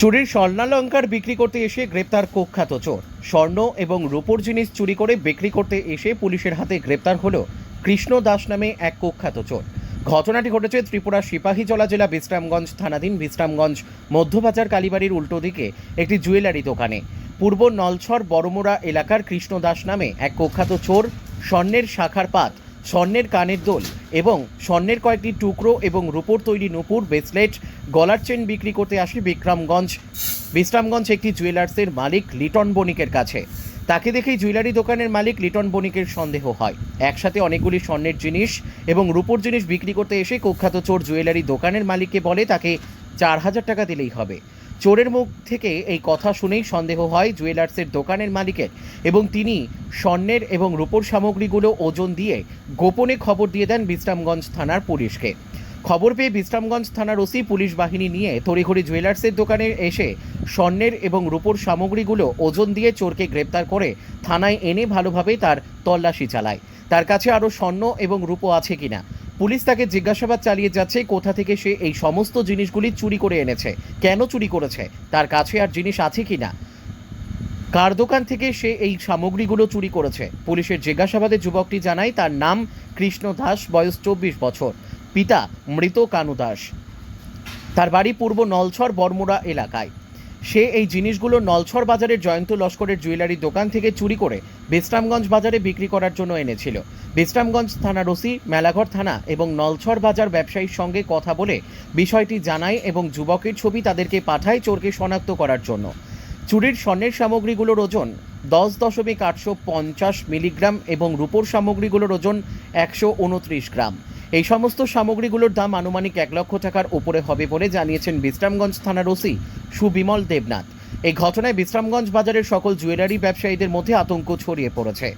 চুরির স্বর্ণালংকার বিক্রি করতে এসে গ্রেপ্তার কুখ্যাত চোর। স্বর্ণ এবং রূপোর জিনিস চুরি করে বিক্রি করতে এসে পুলিশের হাতে গ্রেপ্তার হলো কৃষ্ণ দাস নামে এক কুখ্যাত চোর। ঘটনাটি ঘটেছে ত্রিপুরা সিপাহীজলা জেলা বিশ্রামগঞ্জ থানাধীন বিশ্রামগঞ্জ মধ্যবাজার কালীবাড়ির উল্টো দিকে একটি জুয়েলারি দোকানে। পূর্ব নলছর বড়মোড়া এলাকার কৃষ্ণ দাস নামে এক কুখ্যাত চোর স্বর্ণের শাখার পাত, স্বর্ণের কানের দোল এবং স্বর্ণের কয়েকটি টুকরো এবং রূপোর তৈরি নূপুর, ব্রেসলেট, গলার চেন বিক্রি করতে আসে বিশ্রামগঞ্জ একটি জুয়েলার্সের মালিক লিটন বণিকের কাছে। তাকে দেখেই জুয়েলারি দোকানের মালিক লিটন বণিকের সন্দেহ হয়। একসাথে অনেকগুলি স্বর্ণের জিনিস এবং রূপোর জিনিস বিক্রি করতে এসে কুখ্যাত চোর জুয়েলারি দোকানের মালিককে বলে তাকে 4,000 টাকা দিলেই হবে। চোরের মুখ থেকে এই কথা শুনেই সন্দেহ হয় জুয়েলার্সের দোকানের মালিকের এবং তিনি স্বর্ণের এবং রূপোর সামগ্রীগুলো ওজন দিয়ে গোপনে খবর দিয়ে দেন বিশ্রামগঞ্জ থানার পুলিশকে। খবর পেয়ে বিশ্রামগঞ্জ থানার ওসি পুলিশ বাহিনী নিয়ে তড়িঘড়ি জুয়েলার্সের দোকানে এসে স্বর্ণের এবং রূপোর সামগ্রীগুলো ওজন দিয়ে চোরকে গ্রেপ্তার করে থানায় এনে ভালোভাবে তার তল্লাশি চালায়। তার কাছে আরও স্বর্ণ এবং রূপো আছে কিনা পুলিশ তাকে জিজ্ঞাসাবাদ চালিয়ে যাচ্ছে। কোথা থেকে সে এই সমস্ত জিনিসগুলি চুরি করে এনেছে, কেন চুরি করেছে, তার কাছে আর জিনিস আছে কিনা, কার দোকান থেকে সে এই সামগ্রীগুলো চুরি করেছে। পুলিশের জিজ্ঞাসাবাদে যুবকটি জানায় তার নাম কৃষ্ণ দাস, বয়স 24 বছর, পিতা মৃত কানু দাস, তার বাড়ি পূর্ব নলছর বড়মোড়া এলাকায়। সে এই জিনিসগুলো নলছর বাজারের জয়ন্ত লস্করের জুয়েলারি দোকান থেকে চুরি করে বিশ্রামগঞ্জ বাজারে বিক্রি করার জন্য এনেছিল। বিশ্রামগঞ্জ থানার ওসি মেলাঘর থানা এবং নলছর বাজার ব্যবসায়ীর সঙ্গে কথা বলে বিষয়টি জানায় এবং যুবকের ছবি তাদেরকে পাঠায় চোরকে শনাক্ত করার জন্য। চুরির স্বর্ণের সামগ্রীগুলোর ওজন 10.850 মিলিগ্রাম এবং রূপোর সামগ্রীগুলোর ওজন 129 গ্রাম। এই সমস্ত সামগ্রীগুলোর দাম আনুমানিক 1 লক্ষ টাকার উপরে হবে বলে জানিয়েছেন বিশ্রামগঞ্জ থানার ওসি সুবিমল দেবনাথ। এই ঘটনায় বিশ্রামগঞ্জ বাজারের সকল জুয়েলারি ব্যবসায়ীদের মধ্যে আতঙ্ক ছড়িয়ে পড়েছে।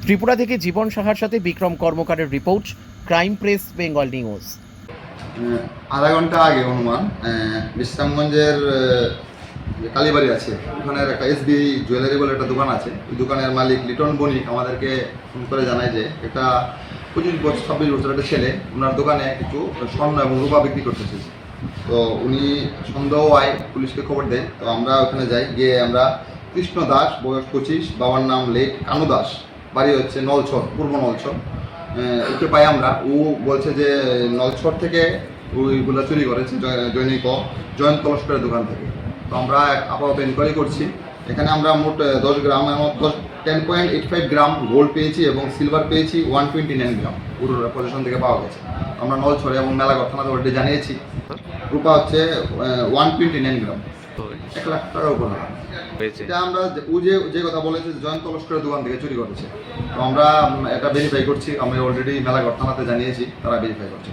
ত্রিপুরা থেকে জীবন সাহার সাথে বিক্রম কর্মকারের report, crime press Bengal news. আধা ঘন্টা আগে অনুমান বিশ্রামগঞ্জের কালীবাড়ি আছে, ওখানে একটা এসবি জুয়েলারি বলে একটা দোকান আছে। ওই দোকানের মালিক লিটন বণিক আমাদেরকে ফোন করে জানায় যে একটা 25-26 বছর একটা ছেলে ওনার দোকানে কিছু স্বর্ণ এবং রূপা বিক্রি করতে এসেছে। তো উনি সন্দেহ হয়, পুলিশকে খবর দেয়। তো আমরা ওখানে যাই, গিয়ে আমরা কৃষ্ণ দাস, বয়স 25, বাবার নাম লেট কানু দাস, বাড়ি হচ্ছে নলছর, পূর্ব নলছর। ওকে পাই আমরা। ও বলছে যে নলছর থেকে ওইগুলো চুরি করেছে জয়ন্ত লস্করের দোকান থেকে। তো আমরা আপাতত ইনকোয়ারি করছি। এখানে আমরা মোট 10 গ্রাম 10.85 গ্রাম গোল্ড পেয়েছি এবং সিলভার পেয়েছি 129 গ্রাম পুরো পজিশন থেকে পাওয়া গেছে। আমরা নলছড়ে এবং মেলাঘর থানাতে অলরেডি জানিয়েছি। রূপা হচ্ছে 129 গ্রাম, 1 লাখ টাকার উপর। এটা আমরা যে কথা বলেছে জয়ন্ত লস্করের দোকান থেকে চুরি করেছে। তো আমরা এটা ভেরিফাই করছি। আমরা অলরেডি মেলাঘর থানাতে জানিয়েছি, তারা ভেরিফাই করছে।